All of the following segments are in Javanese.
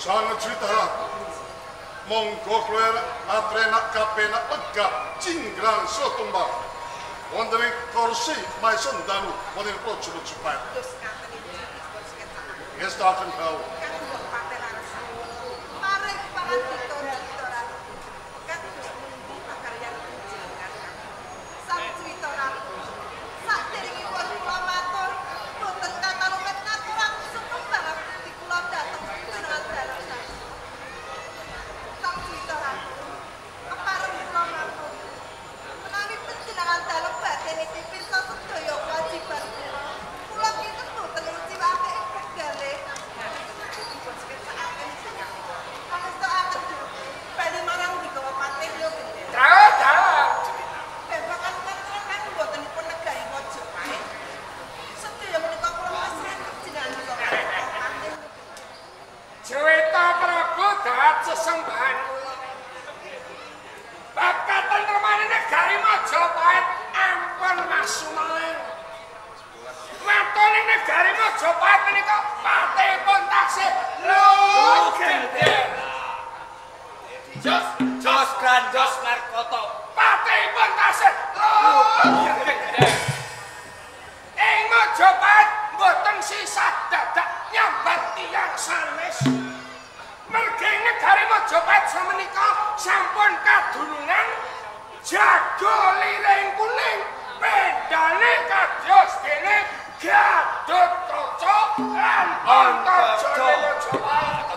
Sang Citara, monggo kowe atrenak kapenak legap cinggrang setumbak. Wonten ing kursi maison danu wonten praja Majapahit. Ngestaken kawula. asu maling. Watone negari Majapahit menika patihipun taksih lho gede. Jos Grandos Markoto patihipun taksih lho gede. Ing Majapahit mboten sisah dadak nyambat tiyang sanes. Mergi negari Majapahit samenika sampun kadunungan jago lireng kuning bedane kados dene Gatotkaca lan Antarjana Majapahit.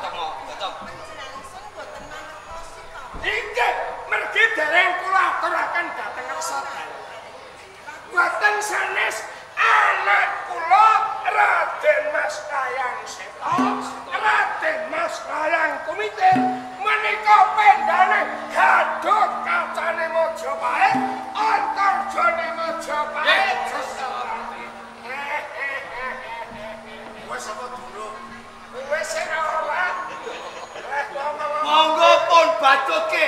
Inggih, mergi dereng kula aturaken dhateng Reksadal. Boten sanes anak kula Raden Mas Kayang Seta, Raden Mas Kayang Kumitir menika pendane Gatotkaca Majapahit, Antarjana Majapahit. Wes apa durung? Wes ora. Monggo pun bacoke.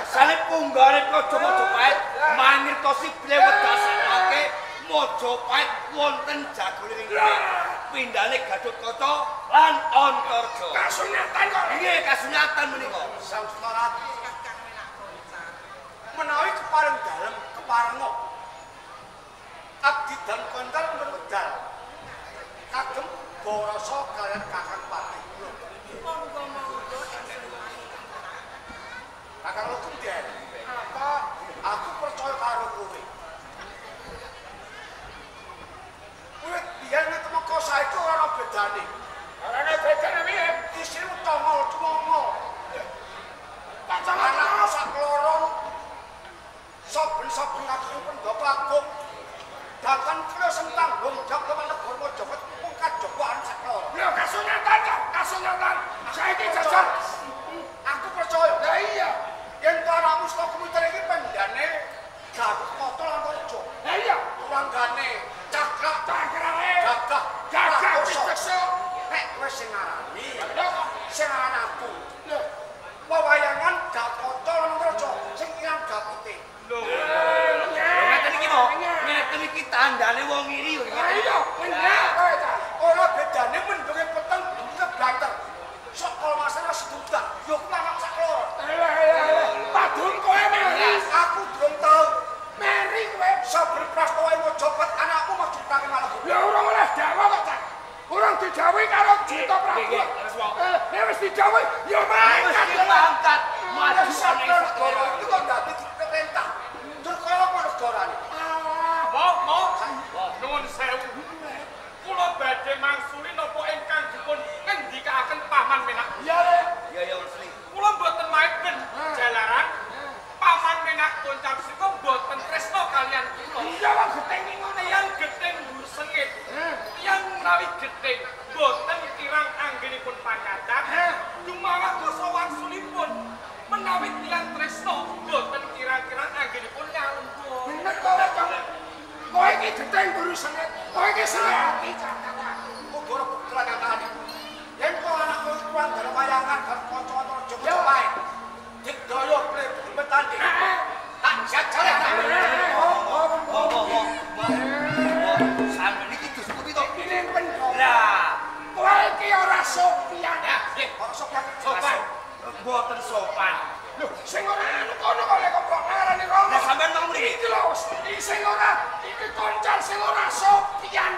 Sale punggare Praja Majapahit mangertosi blewedasake Majapahit wonten jagoning pindhane Gatotkaca lan Antarjana. Kasunyatan kok. Nggih, kasunyatan menika. Sang Sutarat. Menawi kepareng dalem, kepareng abdi dan kontal menwedal. Kagem boroso kalian Kakang Pati. Monggo-monggo Kakang Lugeng Den. Apa aku percaya karo kowe. Kowe biyen nek temeka saiki ora ana bedane. Ora ana bedane piye? Isimu tongol-tongol. Pacangan sak lorong. Saben-saben aku pendhapa agung. Bahkan kula sentang bonjak teman negara Majapahit mung kajokoan sak loro. Lho kasunyatan kok, kasunyatan. Saiki jajal. Aku percaya. Lah iya. Yen anakmu saka kumitir iki pendane Gatotkaca lan Antarjana. Lah iya, tulanggane cakrae. Gagah wis nek wis sing ngarani. Sing aran aku. Lho, wewayangan Gatotkaca lan Antarjana sing ilang gapite. Lho. Ngeten iki mo. Ngeten iki tandane wong iri lho. Iya, bener kowe ta. Ora bedane mendunge peteng keblanter. Sok kala masalah sedutan, yo anak sak loro. Padun kowe meri. Aku durung tau. Meri kowe saben prastawa Majapahit anakmu mesti ditake malah. Ya ora oleh dawa kok, Cak. Urung dijawuhi karo Cita Prabu. Nek wis dijawuhi, ya mangkat. Mangkat. Maju ning segara iki kok dadi diperintah. Dur kaya apa negarane? Mau. Nuwun sewu. Kula badhe mangsuli napa ingkang dipun ngendikaken Paman Menak. Iya, Le. Iya, Sri. Kula mboten maiten jalaran Paman Menak Koncap Sika mboten tresna kalian kula. Iya, wong gething ngene yang gething mbur sengit. Yang menawi gething mboten kirang anggenipun panyatan. Dumawa dosa wangsulipun menawi tiyang tresna mboten kirang-kirang anggenipun nyalempur. Bener to, Cak. Kowe iki gething mbur sengit. Kowe iki sengit. Muga ora kelakatan. Yen kok anakmu kuwi dalam wayangan karo kanca-kanca Majapahit. Dik daya betandi. Tak jajal ya. Sampe iki dus pundi to? Pinten lah. Kowe iki ora sopan. Ya, ora sopan. Sopan. Mboten sopan. Lho, sing ora anu kono kok lek kok ngarani rono. Lah sampean mau mriki. Iki lho, iki sing ora iki koncal sing ora sopan.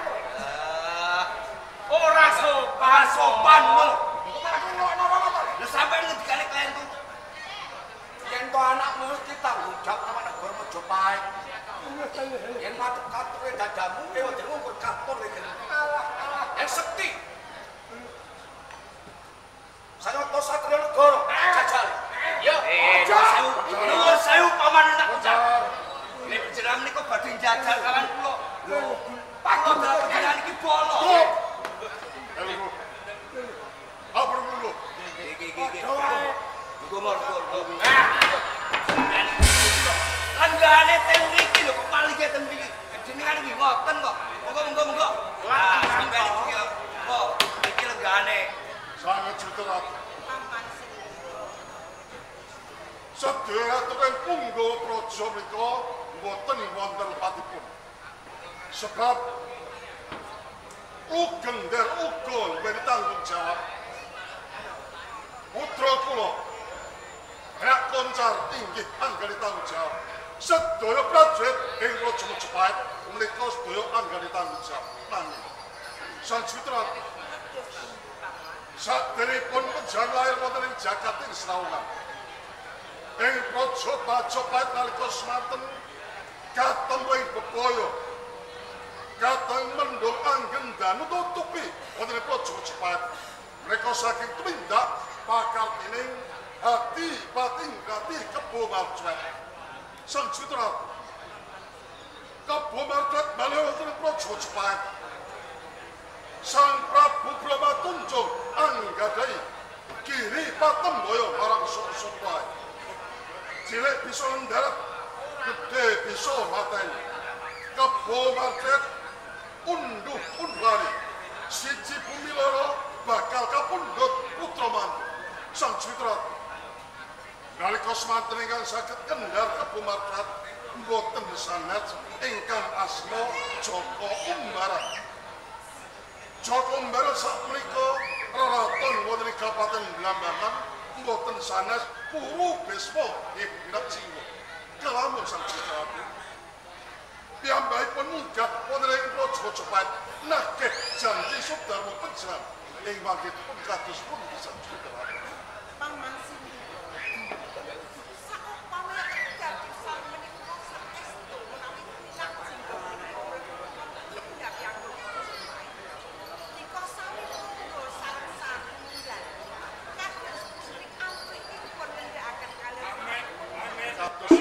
Ora sopan lho. Aku ngono to. Lah sampean ngendikane klienku. Yen to anakmu mesti tanggung jawab sama negara Majapahit. Yen matuk-katuke dadamu dewe ngukur katon iki. Alah. Sekti. Saya to satria negara. Jajal. Yo. Nuwun sewu Paman Menak Koncap. Nek jenengan niku badhe jajal kawan kula. Lho, Pak dalam jenengan iki bolo. Apa dulu? Langgane ten mriki lho kok malinge ten mriki. Jenengan iki ngoten kok. Monggo. Lah sampeyan iki kok iki lenggane. Sangat juta. Sedherek punggawa praja menika mboten wonten lepatipun. Sebab Ugeng der Ugon beri tanggung jawab. Putra kula Rak Koncar inggih anggani tanggung jawab. Sedaya prajurit ing Raja Majapahit menika sedaya anggani tanggung jawab. Nanging Sang Citra saderepun panjenengan lair wonten ing jagat ing Sraungan. Ing Raja Majapahit nalika semanten kateng ing bebaya kateng mendung anggen danu tutupi wonten ing Raja Majapahit. Mereka saking tumindak pakartining hati patinggati Kebo Martwet. Sang Citra Kebo Martwet malih wonten ing Raja Majapahit. Sang Prabu Brahmatunjung anggadhahi kiri patembaya marang sok-sok. Cilik bisa mendarat, gede bisa mateni. Kebo Martwet unduh undwani, siji bumi loro bakal kapundhut putra mantu. Sang Citra nalika semanten ingkang saged kendhar Kebo Martwet boten sanes ingkang asma Jaka Umbaran. Jaka Umbaran sapunika raraton wonten ing Kabupaten Blambangan boten sanes Puru Bisma Ibrak Singgo. Kelamun Sang Citra piyambakipun munggah wonten ing Raja Majapahit nagih janji Sudarma Penjang ing wangkipun kados pundi Sang Citra. Paman Sindika. Saupama kadosan menika saestu menawi pinanjing nika sami monggo sareng-sareng munggal. Kados Gusti Amrikipun nindakaken kaliyan Kados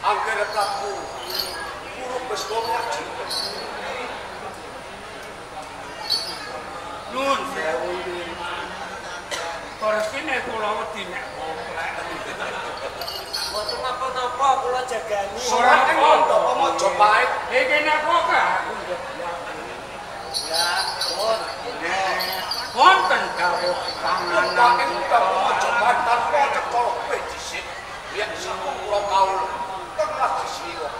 Anggere Prabu Puru Bisma Nyaji. Nun sewu terus kene kula wedi nek poplek. Mboten napa-napa kula jagani. Ora ngono apa Majapahit. Iki nek kok aku Ya, pun. wonten karo panganan kita Majapahit tanpa cekol kowe dhisik. Yen sapa kula kaul tengah disiwa.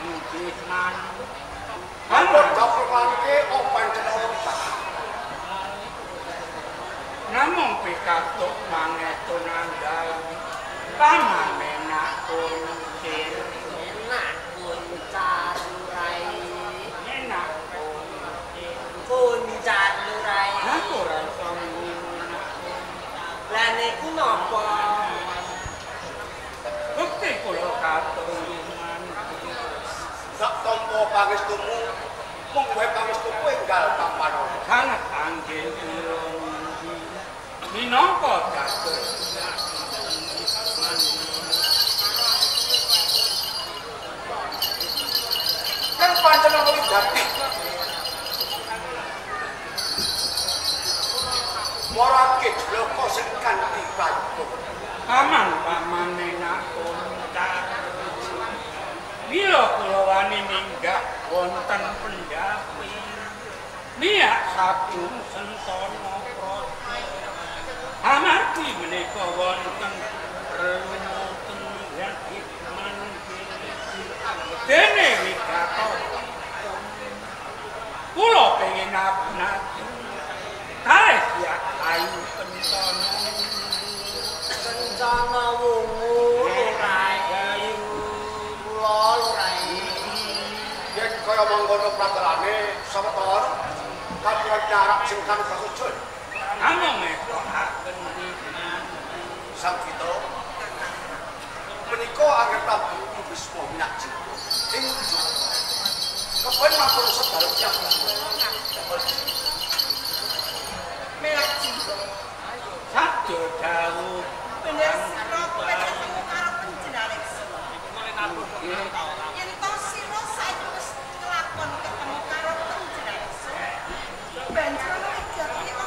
nggih man. Ampun dapur lanke open cenderung. Namung pikatuk mangetu nandal pamamenak kuncir Enak kuncar lurai. enak kuncir Kuncar lurai. aku rasa enggal Tampano. Sangat panggil kula minangka dados Kan panjenengan kuwi dadi Morake bloko sing kanthi bantu. paman enak kontak. Mila kula wani minggah wonten pendapi. Miyak sabung sentana prasa. Amargi menika wonten remuten yang hikman dene wigato. Kula pengen nabnati. Kalih ya ayu kencana. Kencana wungu lurai. Kula lurai. Yen kaya mangkono prakelane semeton kaburan nyarak sing kan kasujud. Namung ngekokaken Sang Vito menika anger Prabu Bisma Minaji. Ing kepen mangkono sedalem yang Minaji. sabda dawuh Bener sira kowe ketemu karo panjenengane Sura. Yen to sira saiki wis nglakon ketemu karo panjenengane Sura. Banjur ana iki apa?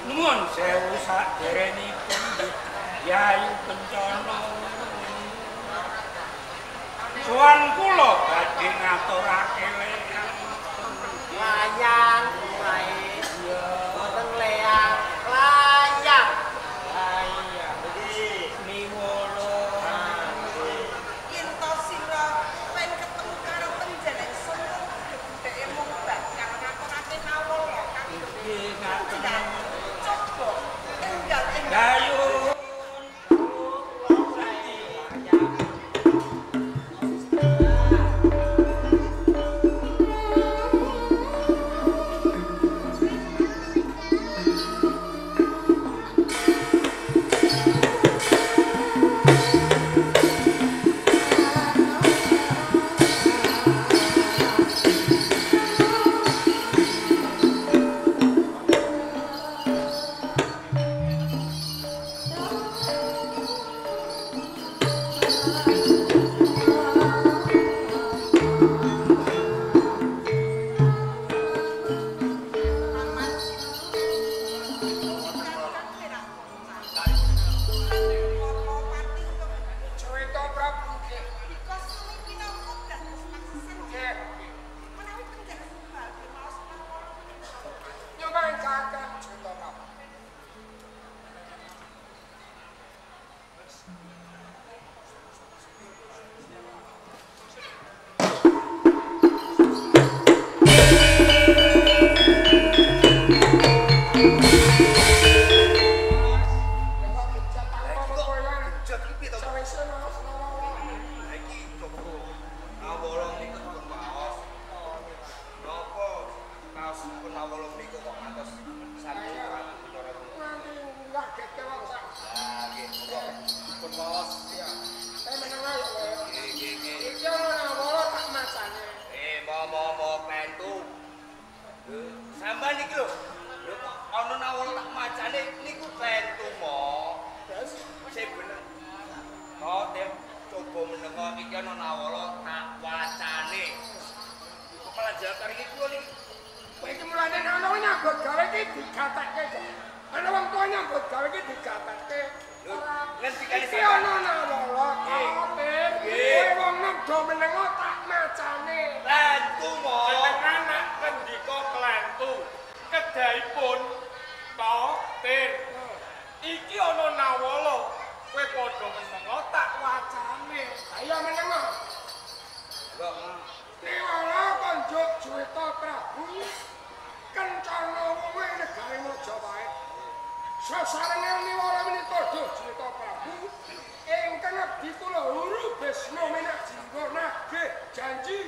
nuwun sewu saderenipun Yayu Kencana. Sowan kula badhe ngaturake Layang lurai. Wonten layang. Layang. niwolo Yen to sira kowe ketemu karo panjenengane Sura, dheweke mung bakal ngaturake nawala kanggo panjenengane. Coba enggal Yayu cerita Prabu nggih. Nyobain kakak cerita Prabu. Sampeyan iki lho. Lho kok ana nawala tak macane niku tentu mo. Sing bener. Oh, Dem, coba menengo iki ana nawala tak wacane. Pelajaran iki kuwi iki. Kowe iki mulane ana wong nyambut gawe iki digatekke kok. Ana wong tuwa nyambut gawe iki digatekke. Lho, ngendikane Iki ana nawala kapir. Kowe wong nem do menengo tak macane. tentu mo. Anak kendika kelentu kedahipun Tir. Iki ana nawala kowe padha menengo tak wacane. Ayo menengo. Niwala konjuk Juwita Prabu Kencana kuwi negare Majapahit. Sasarene niwala menika Juwita Prabu ingkang abdi kula Huru Bisma Minaji nggih janji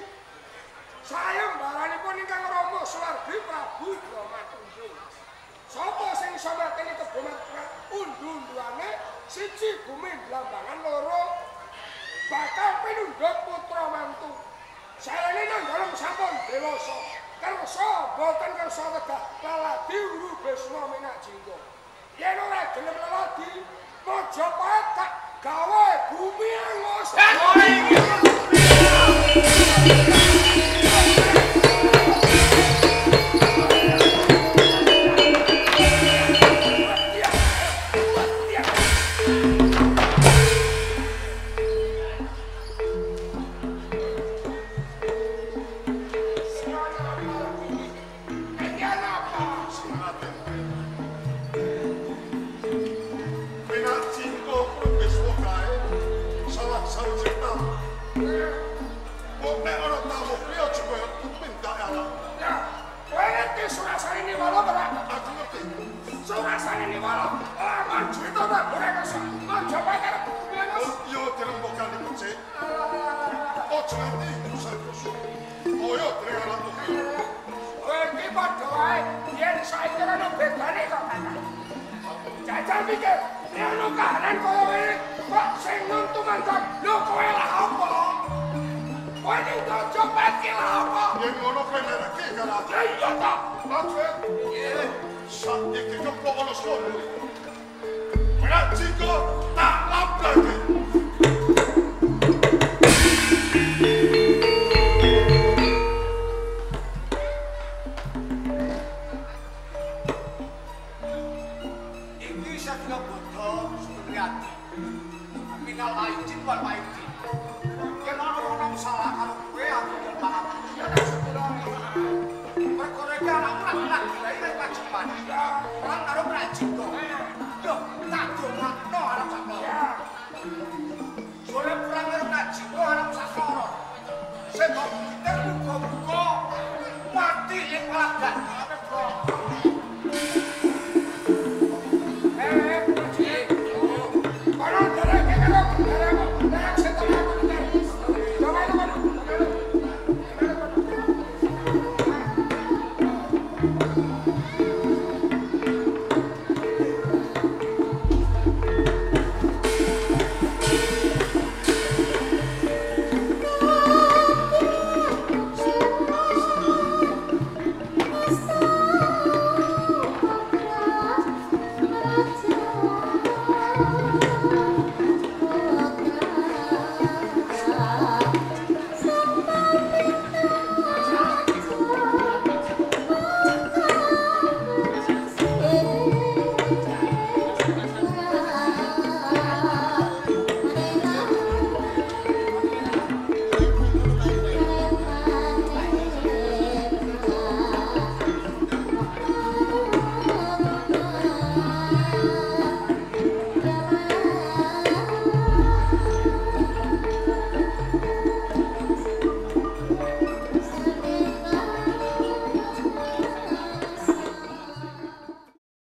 sayembaranipun ingkang Rama Suwardi Prabu Brahmatunjung. Sapa sing iso mateni keboman undu-unduane siji bumi blambangan loro bakal pinundhut putra mantu. Sarene nang dalem sampun dewasa. kersa boten kersa wedah laladi uru Bisma Minak Jinggo. Yen ora gelem laladi, Majapahit tak gawe bumi angus. Jajal pikir, nek kahanan kaya ngene, kok sing nuntu mantan, lho kowe lah apa? Kowe ning Majapahit ki lah apa? Yen ngono kowe mereke karo Ya iya ta. Maksud, sak iki kok ono sono. Minak Jinggo tak lablake. Minal aidin wal maidin. Yen ana salah karo kowe aku yo maaf. Ya perkara iki anak-anak dilai nang kajepan. Perang karo Prajito. Yo tak dongakno arep sakno. Sore perang karo Prajito arep sakno. Sing kok muga-muga mati ing palagan.